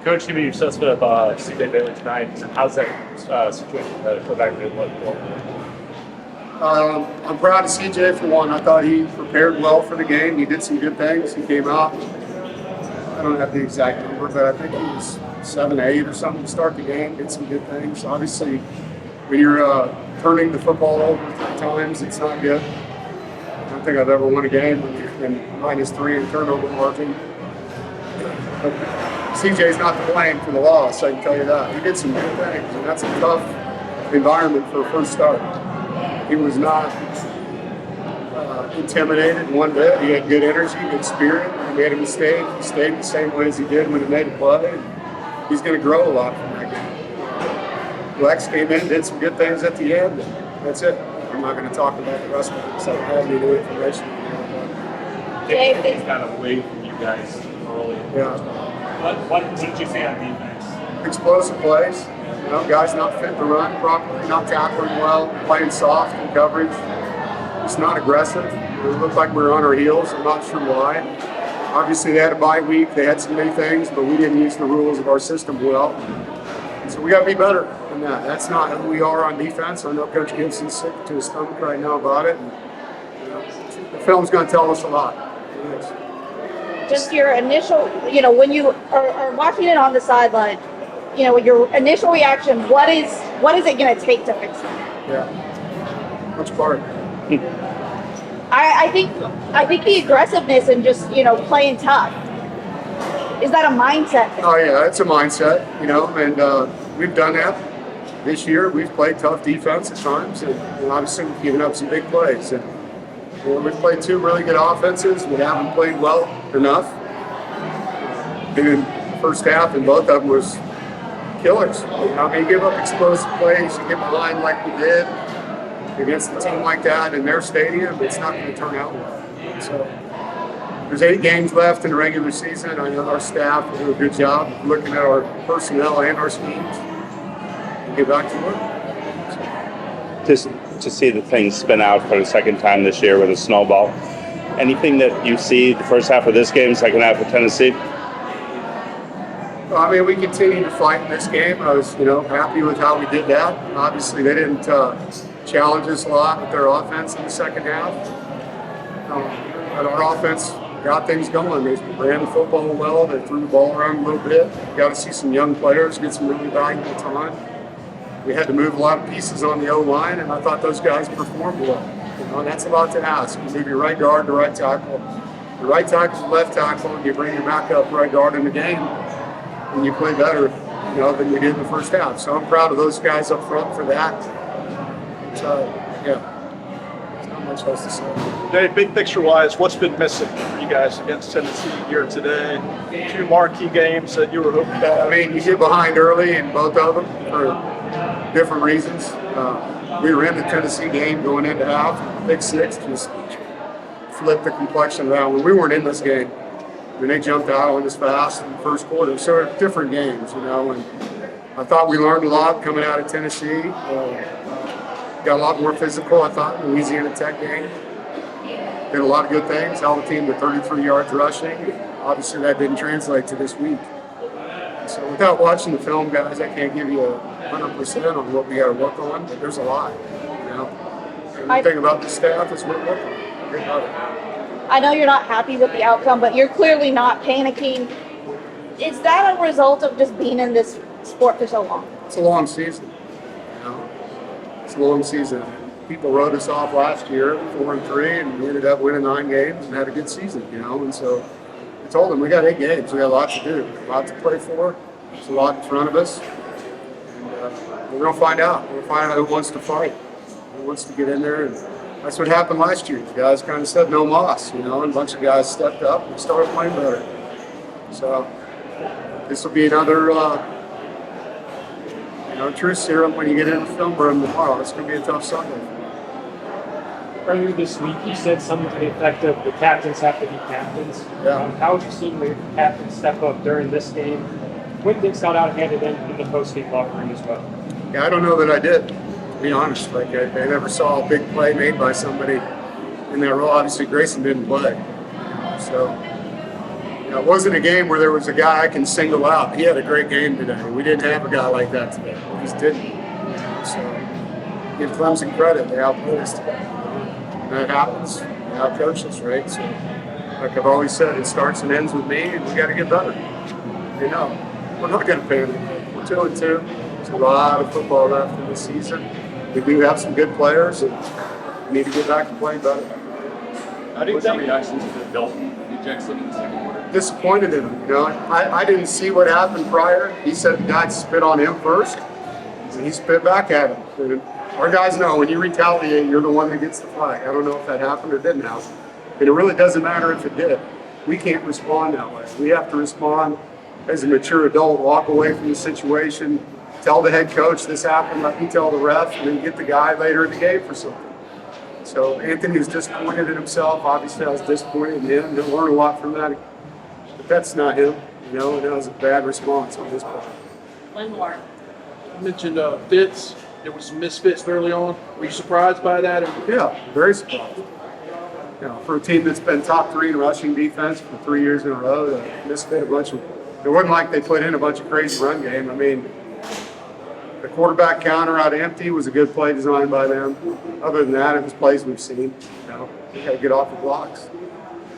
Coach, you were supposed to have CJ Bailey tonight. How's that situation go back to what? I'm proud of CJ for one. I thought he prepared well for the game. He did some good things. He came out. I don't have the exact number, but I think he was 7 or 8 or something to start the game. Did some good things. Obviously, when you're turning the football over 3 times, it's not good. I don't think I've ever won a game when you've been -3 in turnover margin. But CJ's not to blame for the loss, I can tell you that. He did some good things, and that's a tough environment for a first start. He was not intimidated one bit. He had good energy, good spirit. He made a mistake. He stayed the same way as he did when he made a play. He's going to grow a lot from that game. Lex came in, did some good things at the end, and that's it. I'm not going to talk about the rest of it, so I don't have any new information. Dave, it's kind of away from you guys early. Yeah. What did you see on defense? Explosive plays. You know, guys not fit to run properly, not tackling well, playing soft in coverage. It's not aggressive. It looked like we were on our heels. I'm not sure why. Obviously, they had a bye week. They had some new things, but we didn't use the rules of our system well. So we got to be better than that. That's not who we are on defense. I know Coach Gibson's sick to his stomach right now about it. And, you know, the film's going to tell us a lot. Just your initial, when you are watching it on the sideline, your initial reaction, what is it going to take to fix it? Yeah. Which part? I think the aggressiveness and just, playing tough. Is that a mindset thing? Oh, yeah, it's a mindset, and we've done that this year. We've played tough defense at times, and obviously we've given up some big plays. And we've played 2 really good offenses. We haven't played well enough. In the first half, and both of them was killers. You give up explosive plays, you get behind like we did against a team like that in their stadium, it's not going to turn out well. So there's 8 games left in the regular season. I know our staff will do a good job of looking at our personnel and our schemes and get back to work. Just to see the thing spin out for the second time this year with a snowball. Anything that you see the first half of this game, second half of Tennessee? I mean, we continue to fight in this game. I was, happy with how we did that. Obviously, they didn't challenge us a lot with their offense in the second half. But our offense got things going. They ran the football well. They threw the ball around a little bit. Got to see some young players get some really valuable time. We had to move a lot of pieces on the O-line, and I thought those guys performed well. And that's a lot to ask. You move your right guard to right tackle, your right tackle to left tackle, and you bring your backup right guard in the game. And you play better, than you did in the first half. So I'm proud of those guys up front for that. So, there's not much else to say. Dave, big picture-wise, what's been missing for you guys against Tennessee here today? 2 marquee games that you were hoping to have. I mean, you get behind early in both of them for different reasons. We were in the Tennessee game going into half. Big 6 just flipped the complexion around. When we weren't in this game, when they jumped out on us fast in the first quarter. So they're different games, and I thought we learned a lot coming out of Tennessee. Got a lot more physical, I thought, in the Louisiana Tech game. Did a lot of good things, held the team to 33 yards rushing. Obviously, that didn't translate to this week. So without watching the film, guys, I can't give you 100% on what we got to work on, but there's a lot, And the thing about the staff is we're working. We're about it. I know you're not happy with the outcome, but you're clearly not panicking. Is that a result of just being in this sport for so long? It's a long season. It's a long season. People wrote us off last year, 4-3, and we ended up winning 9 games and had a good season, And so I told them we got 8 games. We got a lot to do, a lot to play for. There's a lot in front of us, and we're going to find out. We're going to find out who wants to fight, who wants to get in there. And that's what happened last year. The guys kind of said no moss, and a bunch of guys stepped up and started playing better. So this will be another, truth serum when you get in the film room tomorrow. It's going to be a tough Sunday. Earlier this week, you said something to the effect of the captains have to be captains. Yeah. How have you seen the captains step up during this game? When things got out of hand and then in the post-game locker room as well? Yeah, I don't know that I did. To be honest, I never saw a big play made by somebody in that role. Obviously, Grayson didn't play, so It wasn't a game where there was a guy I can single out. He had a great game today. We didn't have a guy like that today. We just didn't. So give Clemson credit. They outplayed us today. And that happens. They outcoach us, right? So like I've always said, it starts and ends with me, and we got to get better. You know, we're not going to panic. We're 2-2. There's a lot of football left in the season. We do have some good players, and we need to get back to playing better. How do you think reactions to Dalton Jackson in the second quarter? Disappointed in him. You know, I didn't see what happened prior. He said the guy spit on him first, and he spit back at him. And our guys know when you retaliate, you're the one that gets the flag. I don't know if that happened or didn't happen. And it really doesn't matter if it did. We can't respond that way. We have to respond as a mature adult, walk away from the situation, tell the head coach this happened, let me tell the ref, and then get the guy later in the game for something. So Anthony was disappointed in himself. Obviously, I was disappointed in him. He'll learn a lot from that. But that's not him, you know, and that was a bad response on his part. One more. You mentioned fits. There was some misfits early on. Were you surprised by that? Yeah, very surprised. You know, for a team that's been top 3 in rushing defense for 3 years in a row, they misfit a bunch of. It wasn't like they put in a bunch of crazy run game. I mean, the quarterback counter out empty was a good play designed by them. Other than that, it was plays we've seen. You know, we got to get off the blocks.